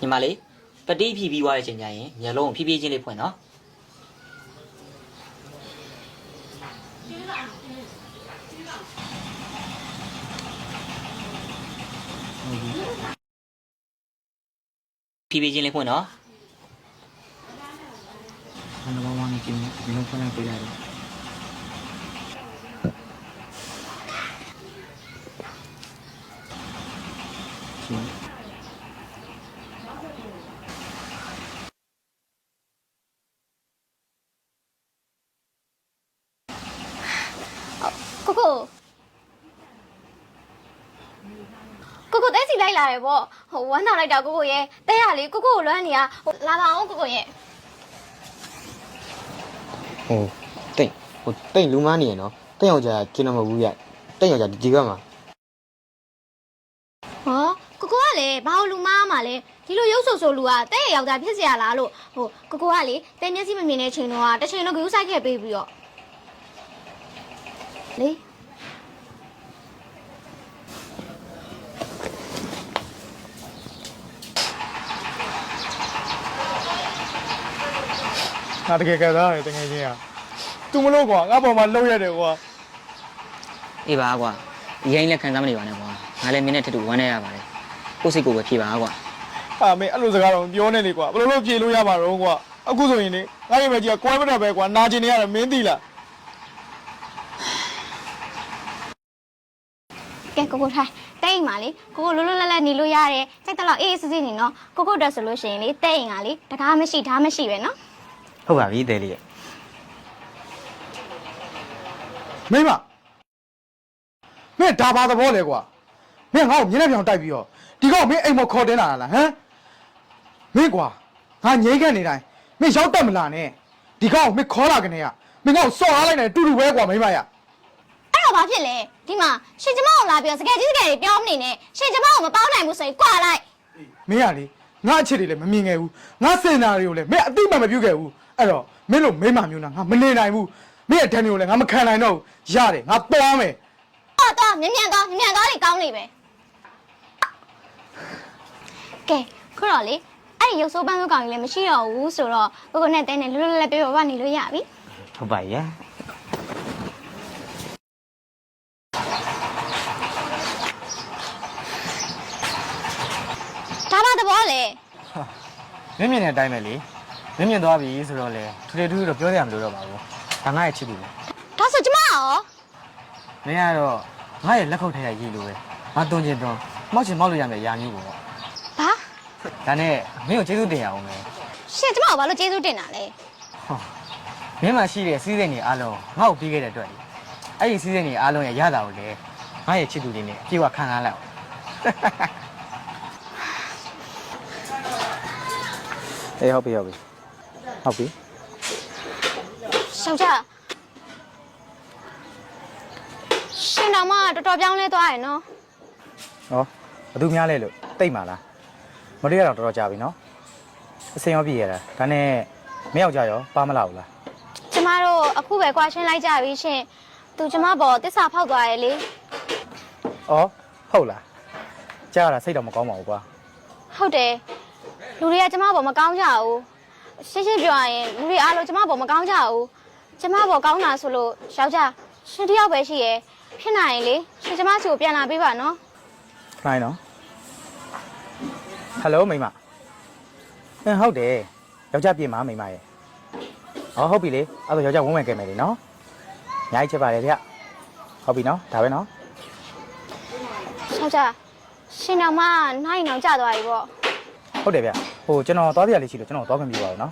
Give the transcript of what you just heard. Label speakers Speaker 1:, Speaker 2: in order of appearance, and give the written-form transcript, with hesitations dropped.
Speaker 1: ညီမလေးပတိဖြီးပြီးသွားတဲ့အချိန်ကျရင်မျက်လုံးကိုဖြည်းဖြည်းချင်းလေးဖွင့်နော်ဖြည်းဖြည်းချင်းလေးဖွင့်နော်
Speaker 2: ဘာလို့ဘာမှမကြည့်ဘူးမျက်လုံးဖွင့်လိုက်ပြရတယ်
Speaker 3: ကိုတဲစီလိုက်လာတယ်ပေါ့ဟိုဝမ်းတောင်လိုက်တာကိုရဲ့တဲရလေကိုလွမ်းနေရဟိုလာပါအောင်ကိုရဲ့
Speaker 2: ဟိုတိတ်လူမနေရနော်တိတ်ယောက်ျားကျွန်တော်မဟုတ်ဘူးရတိတ်ယောက်ျားဒီဘက်မှာ
Speaker 3: ဟောကိုကလေဘာလို့လူမားမှာလဲဒီလိုရုပ်ဆိုလူကတဲရယောက်ျားဖြစ်เสียလားလို့ဟိုကိုကလေတဲမျက်စိမမြင်တဲ့ချိန်တော့တစ်ချိန်တော့ဂရုစိုက်ခဲ့ပေးပြီးတော့လေ
Speaker 4: ငါတကယ်ကစားတယ်တကယ်ချင်းอ่ะ तू မလို့ကွာငါပေါ်မှာလှုပ်ရတယ်ကွာ
Speaker 1: အေးပါကွာဒီရင်လည်းခံစားမနေပါနဲ့ကွာငါလည်းမင်းနဲ့ထတူဝမ်းနေရပါတယ်ကိုစိတ်ကိုပဲဖြေပါကွာ
Speaker 4: ဟာမင်းအဲ့လိုစကားတော့ပြောနေလေကွာဘယ်လိုလုပ်ဖြေလို့ရမှာတော့ကွာအခုဆိုရင်လေငါ့ရဲ့မကြီးကကွဲမတော့ပဲကွာနာကျင်နေရတယ်မင်းသိလား
Speaker 3: ကဲကိုထိုင်တဲအိမ်မှာလေကိုလွတ်လွတ်လပ်လပ်နေလို့ရတယ်စိတ်တလောက်အေးအေးဆေးဆေးနေနော်ကိုတက်ဆိုလို့ရှိရင်လေတဲအိမ်ကလေတကားမရှိဓာတ်မရှိပဲနော်
Speaker 2: ဟုတ်ပါပြီတဲလေး
Speaker 4: မိမမင်းဒါဘာသဘောလဲကွာမင်းငါ့ကိုမြင်းနဲ့ပြောင်တိုက်ပြီးတော့ဒီကောင်မင်းအိမ်မခေါ်တင်လာလားဟမ်မင်းကွာငါငိမ့်ခဲ့နေတိုင်းမင်းရောက်တက်မလာနဲ့ဒီကောင်မင်းခေါ်လာကနေရမင်းငါ့ကိုစော်အားလိုက်နေတူတူပဲကွာမိမရ
Speaker 3: အဲ့တော့ဘာဖြစ်လဲဒီမှာရှင်ကျမကိုလာပြီးတော့စကယ်ကြီးစကယ်တွေပြောမနေနဲ့ရှင်ကျမကိုမပေါင်းနိုင်ဘူးဆိုရင်ကြွာလိုက်
Speaker 4: မင်းကလေငါအချစ်တွေလည်းမမြင်ခဲ့ဘူးငါစင်နာတွေကိုလည်းမင်းအတိမမပြုတ်ခဲ့ဘူးအဲ့တော့မင်းတို့မိမမျိုးနာငါမနေနိုင်ဘူးမင်းရဲ့ဒဏ်တွေကိုလည်းငါမခံနိုင်တော့ဘူးရတယ်ငါသွားမယ်
Speaker 3: တော့မြန်သွားနေကောင်းနေပဲကဲခုတော့လေအဲ့ဒီရုပ်ဆိုးပန်းဆိုးကောင်ကြီးလည်းမရှိတော့ဘူးဆိုတော့ကိုနဲ့တဲနဲ့လွတ်လွတ်လပ်ပြောပါနေလို့ရပြီ
Speaker 2: ဟုတ်ပါရဲ့
Speaker 3: ဒါမှသဘောလေ
Speaker 2: မင်းမြင်တဲ့အတိုင်းပဲလေမင်းမြင်သွားပြီဆိုတော့လေထူထူတော့ပြောရမလို့တော့ပါဘူးဒါငါ့ရဲ့ချစ်သူလေ
Speaker 3: ဒါဆိုကျမရော
Speaker 2: မင်းကတော့ငါ့ရဲ့လက်ခုပ်ထဲရရေးလို့ပဲငါတွန်းချင်တွန်းမောက်ချင်မောက်လို့ရမယ်ရာမျိုးပေါ့
Speaker 3: ဘာ
Speaker 2: ဒါနဲ့မင်းကိုကျေးဇူးတင်ရအောင်မယ်
Speaker 3: ရှင်ကျမကိုဘာလို့ကျေးဇူးတင်တာလဲ
Speaker 2: ဟောမင်းမှာရှိတဲ့စီးစိမ်တွေအားလုံးငါ့ကိုပြီးခဲ့တဲ့အတွက်လေအဲ့ဒီစီးစိမ်တွေအားလုံးရဲ့ရတာကိုလေငါ့ရဲ့ချစ်သူတွေနဲ့အပြေဝခံစားလိုက်အေးဟုတ်ပြီယောက်ျား
Speaker 3: ရှင်တော်မတော်တော်ပြောင်းလဲသွားရယ်နော်
Speaker 2: ဟောဘသူများလဲလို့တိတ်ပါလားမတွေ့ရတော့တော်တော်ကြာပြီနော်အစင်ရောပြည့်ရတာဒါနဲ့မယောက်ျားရောပါမလာဘူးလား
Speaker 3: ကျမတို့အခုပဲကွာရှင်းလိုက်ကြပြီရှင်သူကျမပေါ်တစ္ဆာဖောက်သွားရယ်လေ
Speaker 2: ဩဟုတ်လားကြားရတာစိတ်တော့မကောင်းပါဘူးကွာ
Speaker 3: ဟုတ်တယ်လူတွေကကျမပေါ်မကောင်းကြဘူးရှင်းပြောရရင်လူတွေအားလုံးကျမပေါ်မကောင်းကြဘူးကျမပေါ်ကောင်းတာဆိုလို့ယောက်ျားရှင်တယောက်ပဲရှိရယ်ဖြစ်နိုင်ရင်လေရှင်ကျမစီကိုပြန်လာပေးပါနော်
Speaker 2: နိုင်နော်ဟယ်လိုမိမဟုတ်တယ်ယောက်ျားပြင်ပါမိမရဲ့ဟုတ်ပြီလေအဲ့တော့ယောက်ျားဝန်းဝင်ခဲ့မယ်လေနော်ညားချစ်ပါတယ်ဗျဟုတ်ပြီနော်ဒါပဲနော်
Speaker 3: ယောက်ျားရှင်တော်မနိုင်အောင်ကြာသွားပြီပေါ့
Speaker 2: ဟုတ်တယ်ဗျဟိုကျွန်တော်သွားပြရလေးရှိလို့ကျွန်တော်သွားခွင့်ပြုပါဦးနော်